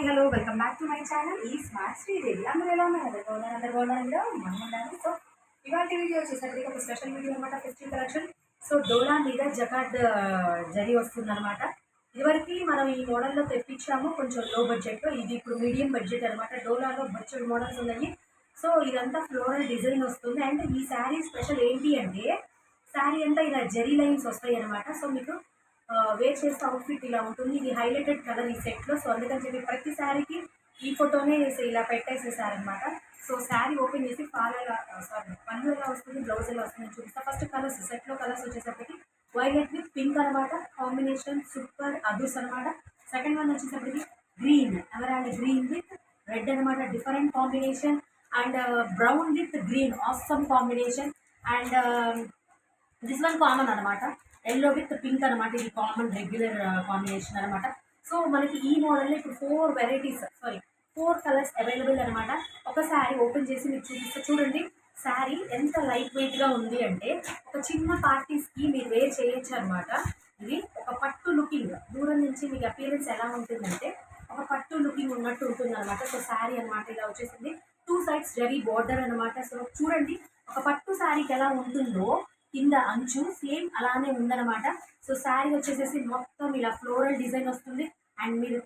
Hello welcome back to my channel ఈ smart Sridevi. అందరూ ఎలా ఉన్నారు? అందరు బాగున్నారండి. మనం ఉండాలి. సో ఇవాళ వీడియో వచ్చేసరికి ఒక స్పెషల్ వీడియో అనమాట. Festival collection. సో డోలా మీద జకార్డ్ జరీ వస్తుంది అనమాట. ఇదివరకు మనం ఈ మోడల్లో తెప్పించాము కొంచెం లో బడ్జెట్లో. ఇది ఇప్పుడు మీడియం బడ్జెట్ అనమాట. డోలాలో బడ్జెట్ మోడల్స్ ఉన్నాయి. సో ఇదంతా ఫ్లోరల్ డిజైన్ వస్తుంది. అండ్ ఈ శారీ స్పెషల్ ఏంటి అంటే శారీ అంతా ఇలా జరీ లైన్స్ వస్తాయి అనమాట. సో మీకు వేర్ చేస్తే అవుట్ఫిట్ ఇలా ఉంటుంది. ఇది హైలైటెడ్ కలర్ ఈ సెట్లో. సో అందుకని చెప్పి ప్రతి శారీకి ఈ ఫోటోనే ఇలా పెట్టేసేసారనమాట. సో శారీ ఓపెన్ చేసి పళ్ళు ఎలా వస్తుంది, బ్లౌజ్ ఎలా వస్తుంది చూపిస్తా. ఫస్ట్ కలర్స్ సెట్లో కలర్స్ వచ్చేసరికి వైలెట్ విత్ పింక్ అనమాట. కాంబినేషన్ సూపర్ అదుర్స్ అనమాట. సెకండ్ వన్ వచ్చేసరికి గ్రీన్, ఎవరాండ్ గ్రీన్ విత్ రెడ్ అనమాట. Different combination. And brown with green awesome combination. And this one common అనమాట. ఎల్లో విత్ పింక్ అనమాట. ఇది కామన్ రెగ్యులర్ కాంబినేషన్ అనమాట. సో మనకి ఈ మోడల్లో ఇప్పుడు 4 కలర్స్ అవైలబుల్ అనమాట. ఒక శారీ ఓపెన్ చేసి మీకు చూపిస్తే చూడండి. శారీ ఎంత లైట్ వెయిట్గా ఉంది అంటే ఒక చిన్న పార్టీస్కి మీరు వేర్ చేయొచ్చు అనమాట. ఇది ఒక పట్టు లుకింగ్, దూరం నుంచి మీకు అపియరెన్స్ ఎలా ఉంటుందంటే ఒక పట్టు లుకింగ్ ఉన్నట్టు ఉంటుంది అనమాట. సో శారీ అనమాట ఇలా వచ్చేసింది. 2 sides జరీ బోర్డర్ అనమాట. సో చూడండి ఒక పట్టు శారీకి ఎలా ఉంటుందో కింద అంచు సేమ్ అలానే ఉందన్నమాట. సో శారీ వచ్చేసేసి మొత్తం ఇలా ఫ్లోరల్ డిజైన్ వస్తుంది. అండ్ మీరు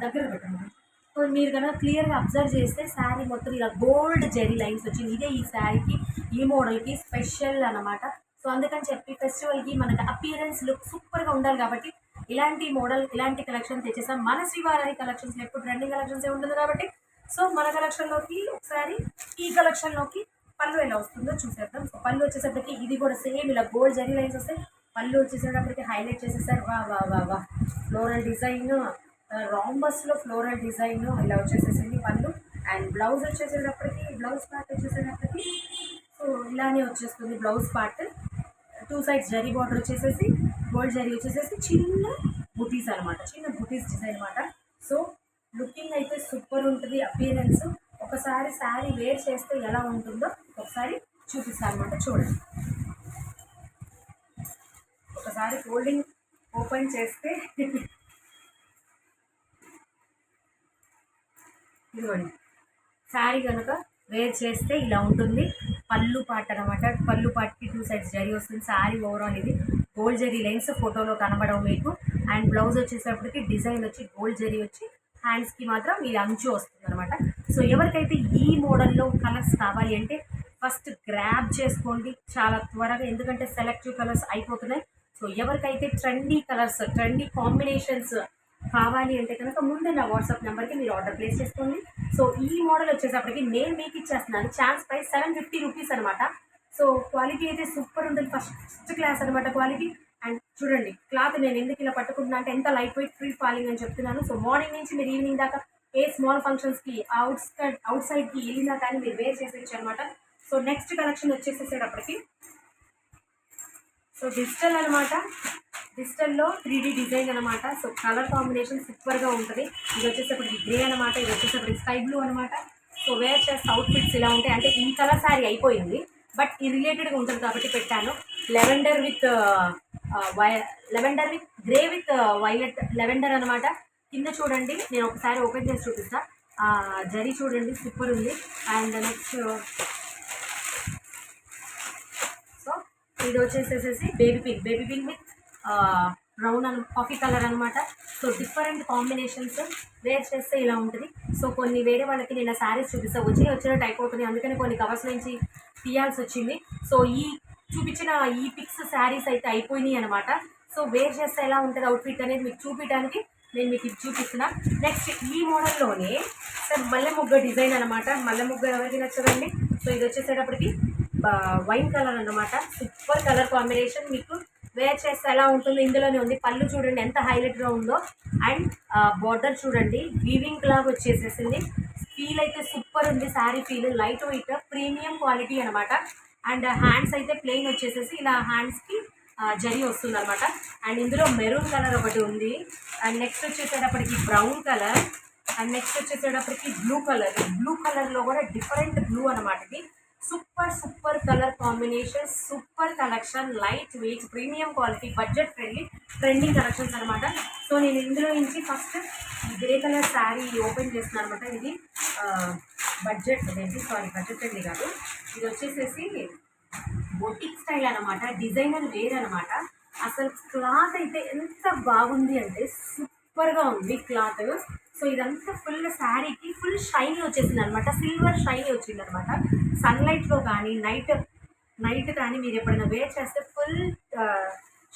దగ్గర పెట్టండి. సో మీరు కనుక క్లియర్గా అబ్జర్వ్ చేస్తే శారీ మొత్తం ఇలా గోల్డ్ జెరీ లైన్స్ వచ్చింది. ఇదే ఈ శారీకి ఈ మోడల్కి స్పెషల్ అనమాట. సో అందుకని చెప్పి ఫెస్టివల్కి మనకు అపియరెన్స్ లుక్ సూపర్గా ఉండాలి కాబట్టి ఇలాంటి మోడల్ ఇలాంటి కలెక్షన్ తెచ్చేసాం. మన శ్రీవారి కలెక్షన్స్ ఎప్పుడు ట్రెండింగ్ కలెక్షన్సే ఉంటుంది కాబట్టి సో మన కలెక్షన్లోకి ఒకసారి ఈ కలెక్షన్లోకి పళ్ళు ఎలా వస్తుందో చూసేద్దాం. సో పళ్ళు వచ్చేసరికి ఇది కూడా సేమ్ ఇలా గోల్డ్ జరీ లైన్స్ వస్తాయి. పళ్ళు వచ్చేసేటప్పటికి హైలైట్ చేసేసారు. వా ఫ్లోరల్ డిజైన్, రాంబస్లో ఫ్లోరల్ డిజైన్ ఇలా వచ్చేసేసింది పళ్ళు. అండ్ బ్లౌజ్ వచ్చేసేటప్పటికి బ్లౌజ్ పార్ట్ వచ్చేసేటప్పటికి సో ఇలానే వచ్చేస్తుంది blouse part. 2 sides zari border వచ్చేసేసి గోల్డ్ జరీ వచ్చేసేసి చిన్న బుటీస్ అనమాట. చిన్న బుటీస్ డిజైన్ అనమాట. సో లుకింగ్ అయితే సూపర్ ఉంటుంది అపియరెన్స్. ఒకసారి శారీ వేర్ చేస్తే ఎలా ఉంటుందో ఒకసారి చూపిస్తాను అనమాట. చూడండి ఒకసారి ఫోల్డింగ్ ఓపెన్ చేస్తే ఇదిగోండి శారీ కనుక వేర్ చేస్తే ఇలా ఉంటుంది. పళ్ళు పాట అనమాట. పళ్ళు పాటకి 2 sides జరీ వస్తుంది. శారీ ఓవరాల్ ఇది గోల్డ్ జరీ లైన్స్ ఫోటోలో కనబడవు మీకు. అండ్ బ్లౌజ్ వచ్చేసేపటికి డిజైన్ వచ్చి గోల్డ్ జరీ వచ్చి హ్యాండ్స్కి మాత్రం ఈ అంచు వస్తుంది అనమాట. సో ఎవరికైతే ఈ మోడల్లో కలర్స్ కావాలి అంటే ఫస్ట్ గ్రాబ్ చేసుకోండి చాలా త్వరగా, ఎందుకంటే సెలెక్టివ్ కలర్స్ అయిపోతున్నాయి. సో ఎవరికైతే ట్రెండీ కలర్స్ ట్రెండీ కాంబినేషన్స్ కావాలి అంటే కనుక ముందే నా వాట్సాప్ నెంబర్కి మీరు ఆర్డర్ ప్లేస్ చేసుకోండి. సో ఈ మోడల్ వచ్చేసప్పటికి నేను మీకు ఇచ్చేస్తున్నాను ఛాన్స్ ప్రైస్ 750 రూపీస్ అనమాట. సో క్వాలిటీ అయితే సూపర్ ఉంటుంది. ఫస్ట్ క్లాస్ అనమాట క్వాలిటీ. అండ్ చూడండి క్లాత్ నేను ఎందుకు ఇలా పట్టుకుంటున్నా అంటే ఎంత లైట్ వెయిట్ ఫ్రీ ఫాలింగ్ అని చెప్తున్నాను. సో మార్నింగ్ నుంచి మీరు ఈవినింగ్ దాకా ఏ స్మాల్ ఫంక్షన్స్కి అవుట్ సైడ్కి వెళ్ళినా కానీ మీరు వేర్ చేసేయచ్చు అనమాట. సో నెక్స్ట్ కలెక్షన్ వచ్చేసేటప్పటికి సో డిజిటల్ అనమాట. డిజిటల్లో 3D డిజైన్ అనమాట. సో కలర్ కాంబినేషన్ సూపర్గా ఉంటుంది. ఇది వచ్చేసప్పటికి గ్రే అనమాట. ఇది వచ్చేసప్పటికి స్కై బ్లూ అనమాట. సో వేర్ చేస్తే అవుట్ఫిట్స్ ఇలా ఉంటాయి. అంటే ఈ కలర్ శారీ అయిపోయింది బట్ ఈ రిలేటెడ్గా ఉంటుంది కాబట్టి పెట్టాను. Lavender with grey with violet lavender అనమాట. కింద చూడండి నేను ఒకసారి ఓపెన్ చేసి చూపిస్తా. జరీ చూడండి సూపర్ ఉంది. అండ్ నెక్స్ట్ సో ఇది వచ్చేసేసి baby pink with brown coffee colour అనమాట. సో డిఫరెంట్ కాంబినేషన్స్ వేర్ చేస్తే ఇలా ఉంటుంది. సో కొన్ని వేరే వాళ్ళకి నేను శారీస్ చూపిస్తాను వచ్చినట్టు అయిపోతుంది. అందుకని కొన్ని కవర్స్ నుంచి తీయాల్సి వచ్చింది. సో ఈ చూపించిన ఈ పిక్స్ శారీస్ అయితే అయిపోయినాయి అనమాట. సో వేర్ చేస్తే ఎలా ఉంటుంది అవుట్ఫిట్ అనేది మీకు చూపించడానికి నేను మీకు ఇది చూపిస్తున్నా. నెక్స్ట్ ఈ మోడల్లోనే సార్ మల్లె మొగ్గ డిజైన్ అనమాట. మల్లె మొగ్గ ఎవరికి నచ్చదండి. సో ఇది వచ్చేసేటప్పటికి వైన్ కలర్ అనమాట. Super colour combination. మీకు వేర్ చేస్తే ఎలా ఉంటుందో ఇందులోనే ఉంది. పళ్ళు చూడండి ఎంత హైలైట్గా ఉందో. అండ్ బార్డర్ చూడండి వీవింగ్ లాగా వచ్చేసేసింది. ఫీల్ అయితే సూపర్ ఉంది. Sari feel light weight premium quality అనమాట. అండ్ హ్యాండ్స్ అయితే ప్లెయిన్ వచ్చేసేసి ఇలా హ్యాండ్స్కి జరీ వస్తుంది అనమాట. అండ్ ఇందులో మెరూన్ కలర్ ఒకటి ఉంది. అండ్ నెక్స్ట్ వచ్చేసేటప్పటికి బ్రౌన్ కలర్. అండ్ నెక్స్ట్ వచ్చేసేటప్పటికి బ్లూ కలర్. బ్లూ కలర్లో కూడా డిఫరెంట్ బ్లూ అనమాట. ఇది super colour combination, super collection, light weight, premium quality, budget friendly, trending collections అనమాట. సో నేను ఇందులో నుంచి first grey colour sari open చేస్తున్నాను అనమాట. ఇది బడ్జెట్ ఫ్రెండ్లీ కాదు, ఇది వచ్చేసేసి బొటిక్ స్టైల్ అనమాట, డిజైనర్ వేర్ అనమాట. అసలు క్లాత్ అయితే ఎంత బాగుంది అంటే సూపర్గా ఉంది క్లాత్. సో ఇదంతా ఫుల్ శారీకి ఫుల్ షైనీ వచ్చేసింది అనమాట, సిల్వర్ షైనీ వచ్చింది అనమాట. సన్లైట్లో కానీ నైట్ కానీ మీరు ఎప్పుడైనా వేర్ చేస్తే ఫుల్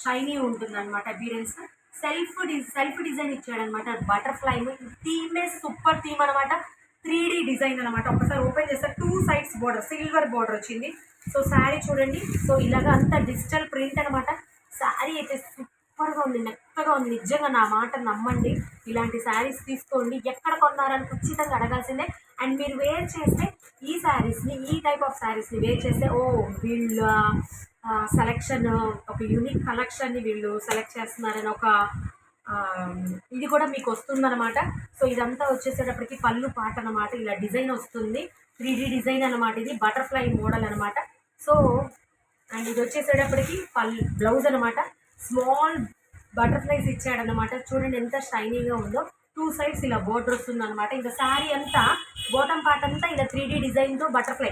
షైనీ ఉంటుంది అనమాట. అపీరెన్స్ సెల్ఫ్ డిజైన్ ఇచ్చాడనమాట. బటర్ఫ్లై థీమే సూపర్ థీమ్ అనమాట. 3D డిజైన్ అనమాట. ఒకసారి ఓపెన్ చేస్తే 2 sides బోర్డర్, సిల్వర్ బోర్డర్ వచ్చింది. సో శారీ చూడండి, సో ఇలాగా అంత డిజిటల్ ప్రింట్ అనమాట. శారీ అయితే సూపర్గా ఉంది, మెత్తగా ఉంది. నిజంగా నా మాట నమ్మండి, ఇలాంటి శారీస్ తీసుకోండి. ఎక్కడ కొన్నారని ఖచ్చితంగా అడగాల్సిందే. అండ్ మీరు వేర్ చేస్తే ఈ టైప్ ఆఫ్ శారీస్ని వేర్ చేస్తే వీళ్ళ సెలెక్షన్, ఒక యూనిక్ కలెక్షన్ని వీళ్ళు సెలెక్ట్ చేస్తున్నారని ఒక ఇది కూడా మీకు వస్తుందన్నమాట. సో ఇదంతా వచ్చేసేటప్పటికి పళ్ళు పాట అనమాట. ఇలా డిజైన్ వస్తుంది, 3D డిజైన్ అనమాట. ఇది బటర్ఫ్లై మోడల్ అనమాట. సో అండ్ ఇది వచ్చేసేటప్పటికి బ్లౌజ్ అనమాట. స్మాల్ బటర్ఫ్లైస్ ఇచ్చాడనమాట. చూడండి ఎంత షైనీగా ఉందో. 2 sides ఇలా బోర్డర్ వస్తుంది అనమాట. ఇంకా శారీ అంతా బాటమ్ పార్ట్ అంతా ఇలా 3D డిజైన్తో బటర్ఫ్లై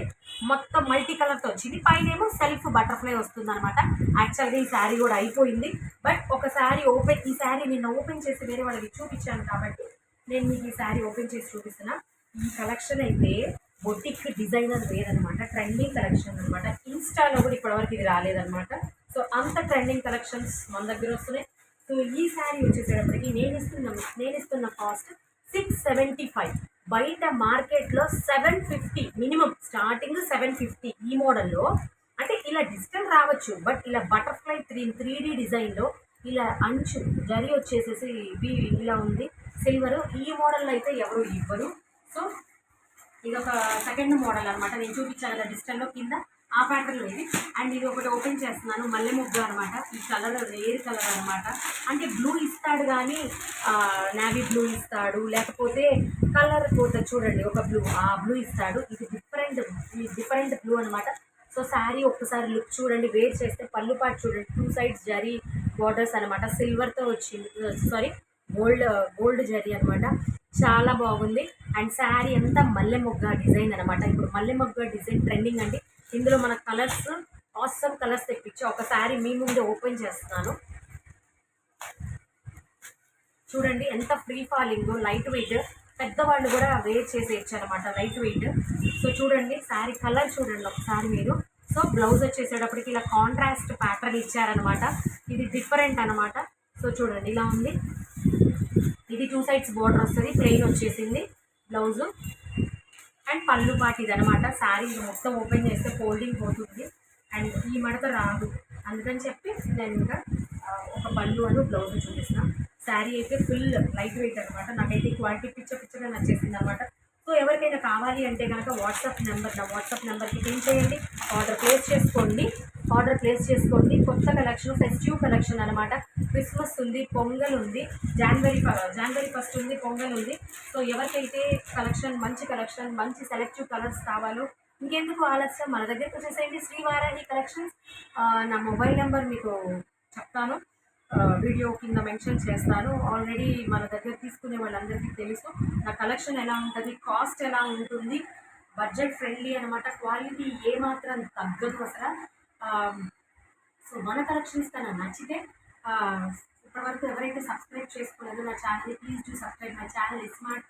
మొత్తం మల్టీ కలర్తో వచ్చింది. పైన ఏమో సెల్ఫ్ బటర్ఫ్లై వస్తుంది అనమాట. యాక్చువల్గా ఈ శారీ కూడా అయిపోయింది, బట్ ఒక శారీ ఈ శారీ నిన్న ఓపెన్ చేసి వేరే వాళ్ళకి చూపించాను కాబట్టి నేను మీకు ఈ శారీ ఓపెన్ చేసి చూపిస్తున్నా. ఈ కలెక్షన్ అయితే బొటిక్ డిజైనర్ వేర్ అనమాట, ట్రెండింగ్ కలెక్షన్ అనమాట. ఇన్స్టాలో కూడా ఇప్పటివరకు ఇది రాలేదనమాట. సో అంత ట్రెండింగ్ కలెక్షన్స్ మన దగ్గర వస్తున్నాయి. సో ఈ శారీ వచ్చేసేటప్పటికి నేను ఇస్తున్న కాస్ట్ 675. బయట మార్కెట్లో 750 మినిమం, స్టార్టింగ్ 750 ఈ మోడల్లో. అంటే ఇలా డిజిటల్ రావచ్చు, బట్ ఇలా బటర్ఫ్లై 3D డిజైన్లో ఇలా అంచు జరీ వచ్చేసేసి ఇలా ఉంది సిల్వర్. ఈ మోడల్లో అయితే ఎవరు ఇవ్వరు. సో ఇది ఒక సెకండ్ మోడల్ అనమాట. నేను చూపించాను కదా డిజిటల్లో కింద, ఆ ప్యాటర్న్లో ఇది. అండ్ ఇది ఒకటి ఓపెన్ చేస్తున్నాను, మల్లె ముగ్గు అనమాట. ఈ కలర్ రేర్ కలర్ అనమాట. అంటే బ్లూ ఇస్తాడు కానీ నావీ బ్లూ ఇస్తాడు, లేకపోతే కలర్ పోతే చూడండి ఒక ఆ బ్లూ ఇస్తాడు. ఇది డిఫరెంట్ బ్లూ అనమాట. సో శారీ ఒక్కసారి లుక్ చూడండి, వేర్ చేస్తే పళ్ళు పాటు చూడండి, 2 sides జరీ బార్డర్స్ అనమాట. సిల్వర్తో వచ్చింది, గోల్డ్ జరీ అనమాట. చాలా బాగుంది. అండ్ శారీ అంతా మల్లె మొగ్గ డిజైన్ అనమాట. ఇప్పుడు మల్లె మొగ్గ డిజైన్ ట్రెండింగ్ అండి. ఇందులో మన కలర్స్ ఆసమ్ కలర్స్ తెప్పించి ఒక శారీ మీ ముందే ఓపెన్ చేస్తున్నాను. చూడండి ఎంత ఫ్రీ ఫాలింగ్, లైట్ వెయిట్, పెద్దవాళ్ళు కూడా వేర్ చేసేయచ్చు అనమాట, లైట్ వెయిట్. సో చూడండి శారీ కలర్ చూడండి ఒకసారి మీరు. సో బ్లౌజ్ వచ్చేసేటప్పటికి ఇలా కాంట్రాస్ట్ ప్యాటర్న్ ఇచ్చారనమాట. ఇది డిఫరెంట్ అనమాట. సో చూడండి ఇలా ఉంది. ఇది 2 sides బోర్డర్ వస్తుంది, ప్లెయిన్ వచ్చేసింది బ్లౌజు. అండ్ పళ్ళు పాటు ఇది అనమాట. శారీ మొత్తం ఓపెన్ చేస్తే ఫోల్డింగ్ పోతుంది అండ్ ఈ మడత రాదు, అందుకని చెప్పి నేను ఇంకా ఒక పళ్ళు బ్లౌజ్ చూపిస్తాను. శారీ అయితే ఫుల్ లైట్ వెయిట్ అనమాట. నాకైతే క్వాలిటీ పిచ్చగా నచ్చేసింది అనమాట. సో ఎవరికైనా కావాలి అంటే కనుక నా వాట్సాప్ నెంబర్కి పిన్ చేయండి, ఆర్డర్ ప్లేస్ చేసుకోండి. కొత్త కలెక్షన్, ఫెస్టివ్ కలెక్షన్ అనమాట. క్రిస్మస్ ఉంది, పొంగల్ ఉంది, జనవరి 1st ఉంది, పొంగల్ ఉంది. సో ఎవరికైతే మంచి సెలెక్టివ్ కలర్స్ కావాలో ఇంకెందుకు ఆలస్యం, మన దగ్గరకు వచ్చేసేయండి. శ్రీ వారాహి కలెక్షన్స్. నా మొబైల్ నెంబర్ మీకు చెప్తాను, వీడియో కింద మెన్షన్ చేస్తాను. ఆల్రెడీ మన దగ్గర తీసుకునే వాళ్ళందరికీ తెలుసు నా కలెక్షన్ ఎలా ఉంటుంది, కాస్ట్ ఎలా ఉంటుంది. బడ్జెట్ ఫ్రెండ్లీ అనమాట. క్వాలిటీ ఏమాత్రం తగ్గదు అసలు. సో మన కలెక్షన్స్ కన్నా నచ్చితే ఇప్పటివరకు ఎవరైతే సబ్స్క్రైబ్ చేసుకోలేదో నా ఛానల్ని please do subscribe my channel smart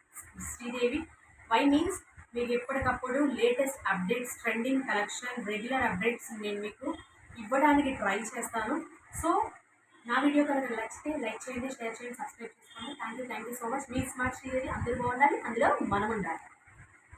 Sridevi. Why means మీకు ఎప్పటికప్పుడు latest updates, trending collection, regular updates నేను మీకు ఇవ్వడానికి ట్రై చేస్తాను. సో నా వీడియో కనుక నచ్చితే లైక్ చేయండి, షేర్ చేయండి, సబ్స్క్రైబ్ చేసుకోండి. Thank you so much. Me smart Sridevi. అందరూ బాగుండాలి, అందులో మనం ఉండాలి.